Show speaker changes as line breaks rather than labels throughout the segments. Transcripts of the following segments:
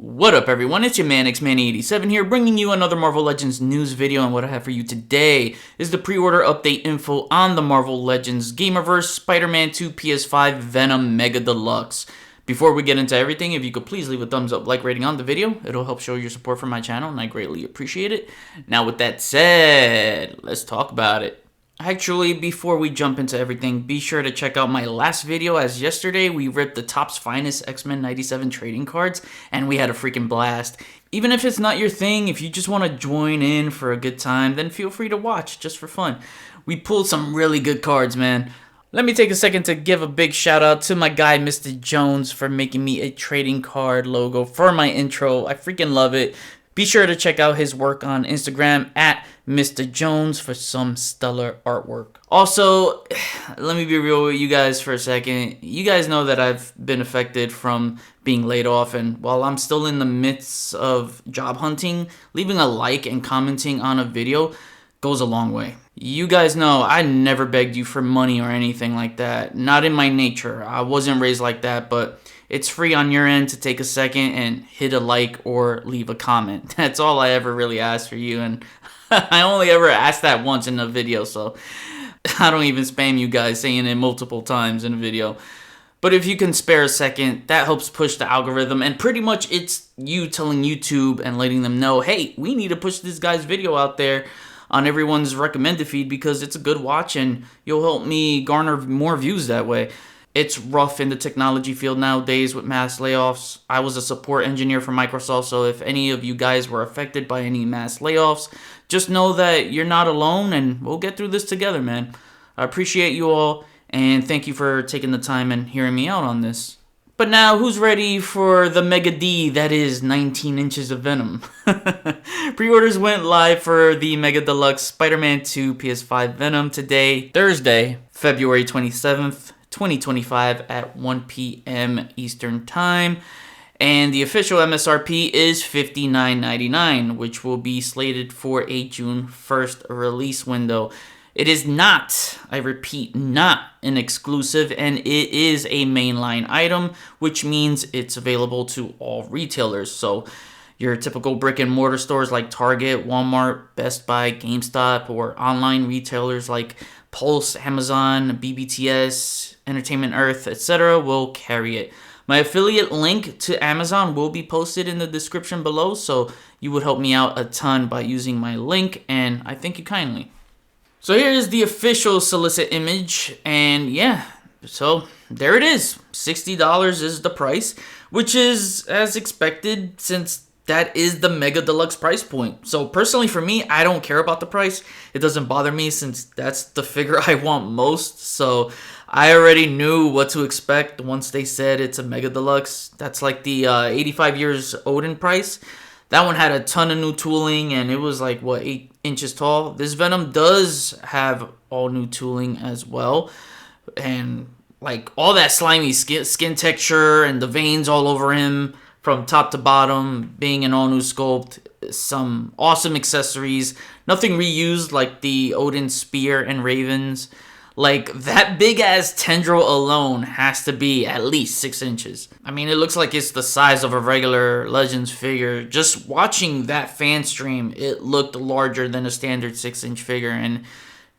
What up everyone, it's your man XMan87 here, bringing you another Marvel Legends news video, and what I have for you today is the pre-order update info on the Marvel Legends Gamerverse Spider-Man 2 PS5 Venom Mega Deluxe. Before we get into everything, if you could please leave a thumbs up, like rating on the video, it'll help show your support for my channel and I greatly appreciate it. Now with that said, let's talk about it. Actually, before we jump into everything, be sure to check out my last video, as yesterday we ripped the Topps Finest X-Men 97 trading cards, and we had a freaking blast. Even if it's not your thing, if you just want to join in for a good time, then feel free to watch, just for fun. We pulled some really good cards, man. Let me take a second to give a big shout out to my guy, Mr. Jones, for making me a trading card logo for my intro. I freaking love it. Be sure to check out his work on Instagram at Mr. Jones for some stellar artwork. Also, let me be real with you guys for a second. You guys know that I've been affected from being laid off, and while I'm still in the midst of job hunting, leaving a like and commenting on a video goes a long way. You guys know I never begged you for money or anything like that. Not in my nature. I wasn't raised like that, but it's free on your end to take a second and hit a like or leave a comment. That's all I ever really asked for you, and I only ever asked that once in a video, so I don't even spam you guys saying it multiple times in a video. But if you can spare a second, that helps push the algorithm, and pretty much it's you telling YouTube and letting them know, hey, we need to push this guy's video out there on everyone's recommended feed because it's a good watch and you'll help me garner more views that way. It's rough in the technology field nowadays with mass layoffs. I was a support engineer for Microsoft, so if any of you guys were affected by any mass layoffs, just know that you're not alone and we'll get through this together, man. I appreciate you all, and thank you for taking the time and hearing me out on this. But now, who's ready for the Mega D that is 19 inches of Venom? Pre-orders went live for the Mega Deluxe Spider-Man 2 PS5 Venom today, Thursday, February 27th. 2025 at 1 p.m. Eastern Time, and the official MSRP is $59.99, which will be slated for a June 1st release window. It is not, I repeat, not an exclusive, and it is a mainline item, which means it's available to all retailers. So your typical brick and mortar stores like Target, Walmart, Best Buy, GameStop, or online retailers like Pulse, Amazon, BBTS, Entertainment Earth, etc. will carry it. My affiliate link to Amazon will be posted in the description below, so you would help me out a ton by using my link, and I thank you kindly. So here is the official solicit image, and yeah, so there it is. $60 is the price, which is as expected since that is the Mega Deluxe price point. So personally for me, I don't care about the price. It doesn't bother me since that's the figure I want most. So I already knew what to expect once they said it's a Mega Deluxe. That's like the 85 years Odin price. That one had a ton of new tooling and it was like, what, 8 inches tall? This Venom does have all new tooling as well. And like all that slimy skin texture and the veins all over him, from top to bottom, being an all-new sculpt, some awesome accessories, nothing reused like the Odin Spear and Ravens. Like, that big-ass tendril alone has to be at least 6 inches. I mean, it looks like it's the size of a regular Legends figure. Just watching that fan stream, it looked larger than a standard 6-inch figure, and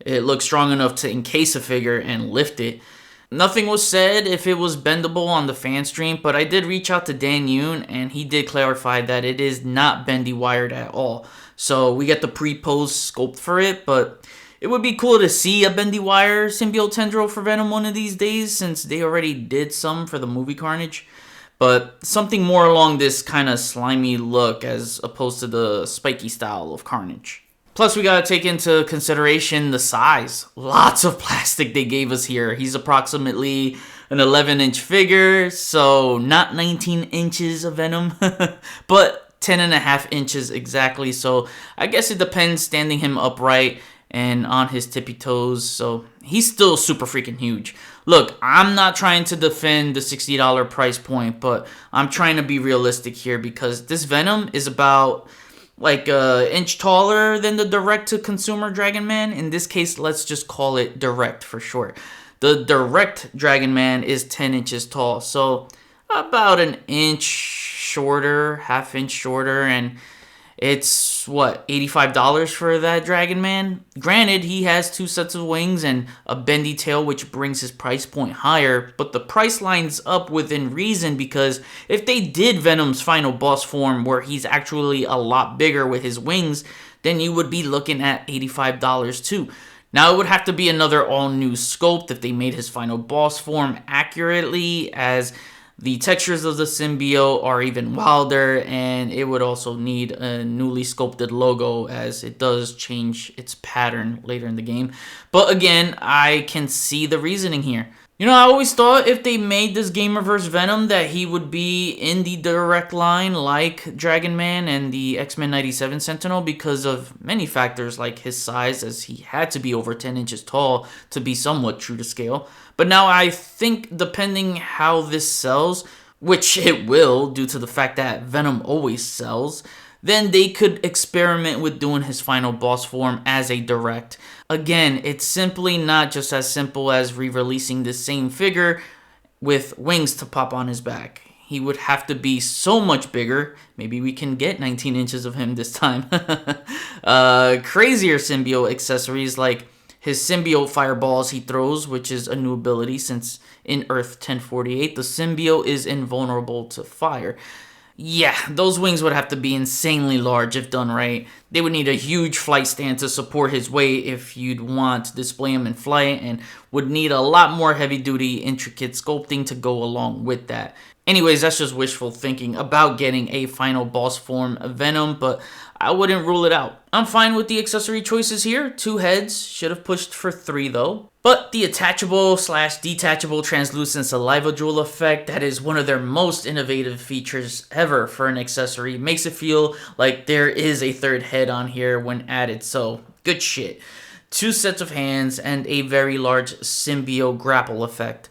it looked strong enough to encase a figure and lift it. Nothing was said if it was bendable on the fan stream, but I did reach out to Dan Yoon, and he did clarify that it is not bendy wired at all. So we get the pre-post sculpt for it, but it would be cool to see a bendy wire symbiote tendril for Venom one of these days, since they already did some for the movie Carnage. But something more along this kind of slimy look as opposed to the spiky style of Carnage. Plus, we gotta take into consideration the size. Lots of plastic they gave us here. He's approximately an 11-inch figure, so not 19 inches of Venom, but 10.5 inches exactly. So I guess it depends standing him upright and on his tippy toes. So he's still super freaking huge. Look, I'm not trying to defend the $60 price point, but I'm trying to be realistic here because this Venom is about like an inch taller than the direct-to-consumer Dragon Man. In this case, let's just call it Direct for short. The Direct Dragon Man is 10 inches tall, so about an inch shorter, half-inch shorter, and it's, what, $85 for that Dragon Man? Granted, he has 2 sets of wings and a bendy tail, which brings his price point higher, but the price lines up within reason because if they did Venom's final boss form where he's actually a lot bigger with his wings, then you would be looking at $85 too. Now, it would have to be another all-new sculpt if they made his final boss form accurately, as the textures of the symbiote are even wilder, and it would also need a newly sculpted logo as it does change its pattern later in the game. But again, I can see the reasoning here. You know, I always thought if they made this Gamerverse Venom that he would be in the direct line like Dragon Man and the X-Men 97 Sentinel because of many factors like his size, as he had to be over 10 inches tall to be somewhat true to scale. But now I think depending how this sells, which it will due to the fact that Venom always sells, then they could experiment with doing his final boss form as a direct. Again, it's simply not just as simple as re-releasing the same figure with wings to pop on his back. He would have to be so much bigger. Maybe we can get 19 inches of him this time. Crazier symbiote accessories like his symbiote fireballs he throws, which is a new ability since in Earth 1048, the symbiote is invulnerable to fire. Yeah, those wings would have to be insanely large if done right. They would need a huge flight stand to support his weight if you'd want to display him in flight, and would need a lot more heavy-duty, intricate sculpting to go along with that. Anyways, that's just wishful thinking about getting a final boss form of Venom, but I wouldn't rule it out. I'm fine with the accessory choices here. 2 heads, should have pushed for 3 though. But the attachable/detachable translucent saliva drool effect, that is one of their most innovative features ever for an accessory, makes it feel like there is a 3rd head on here when added, so good shit. 2 sets of hands and a very large symbiote grapple effect.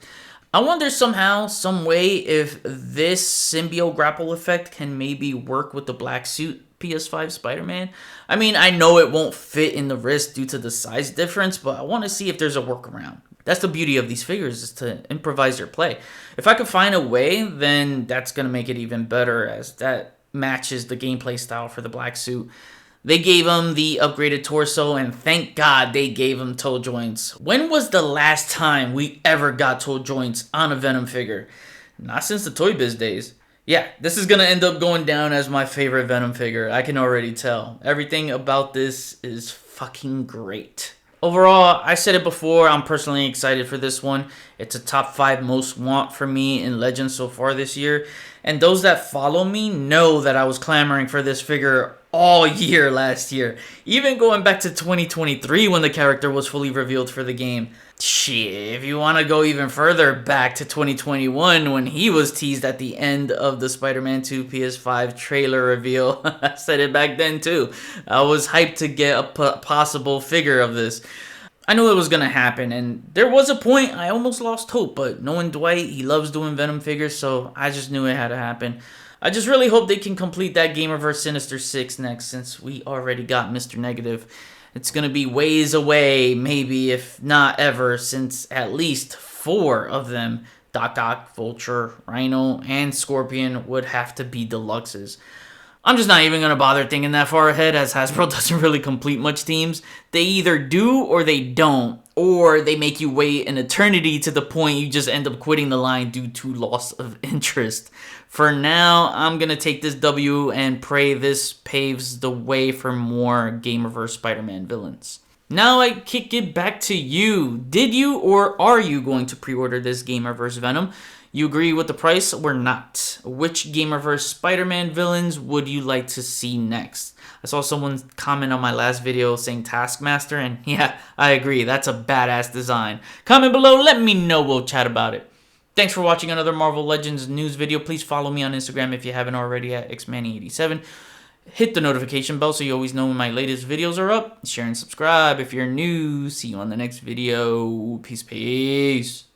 I wonder somehow, some way, if this symbiote grapple effect can maybe work with the black suit PS5 Spider-Man. I mean, I know it won't fit in the wrist due to the size difference, but I want to see if there's a workaround. That's the beauty of these figures, is to improvise your play. If I could find a way, then that's going to make it even better, as that matches the gameplay style for the black suit. They gave him the upgraded torso, and thank God they gave him toe joints. When was the last time we ever got toe joints on a Venom figure? Not since the Toy Biz days. Yeah, this is going to end up going down as my favorite Venom figure. I can already tell. Everything about this is fucking great. Overall, I said it before, I'm personally excited for this one. It's a top 5 most want for me in Legends so far this year. And those that follow me know that I was clamoring for this figure all year last year. Even going back to 2023 when the character was fully revealed for the game. Shit, if you want to go even further back to 2021 when he was teased at the end of the Spider-Man 2 PS5 trailer reveal. I said it back then too. I was hyped to get a possible figure of this. I knew it was going to happen, and there was a point I almost lost hope, but knowing Dwight, he loves doing Venom figures, so I just knew it had to happen. I just really hope they can complete that Gamerverse Sinister 6 next, since we already got Mr. Negative. It's going to be ways away, maybe, if not ever, since at least 4 of them, Doc, Vulture, Rhino, and Scorpion, would have to be deluxes. I'm just not even going to bother thinking that far ahead, as Hasbro doesn't really complete much teams. They either do or they don't, or they make you wait an eternity to the point you just end up quitting the line due to loss of interest. For now, I'm going to take this W and pray this paves the way for more Gamerverse Spider-Man villains. Now I kick it back to you. Did you or are you going to pre-order this Gamerverse Venom? You agree with the price or not? Which Gamerverse Spider-Man villains would you like to see next? I saw someone comment on my last video saying Taskmaster, and yeah, I agree, that's a badass design. Comment below, let me know, we'll chat about it. Thanks for watching another Marvel Legends news video. Please follow me on Instagram if you haven't already at xmanny87. Hit the notification bell so you always know when my latest videos are up. Share and subscribe if you're new. See you on the next video. Peace.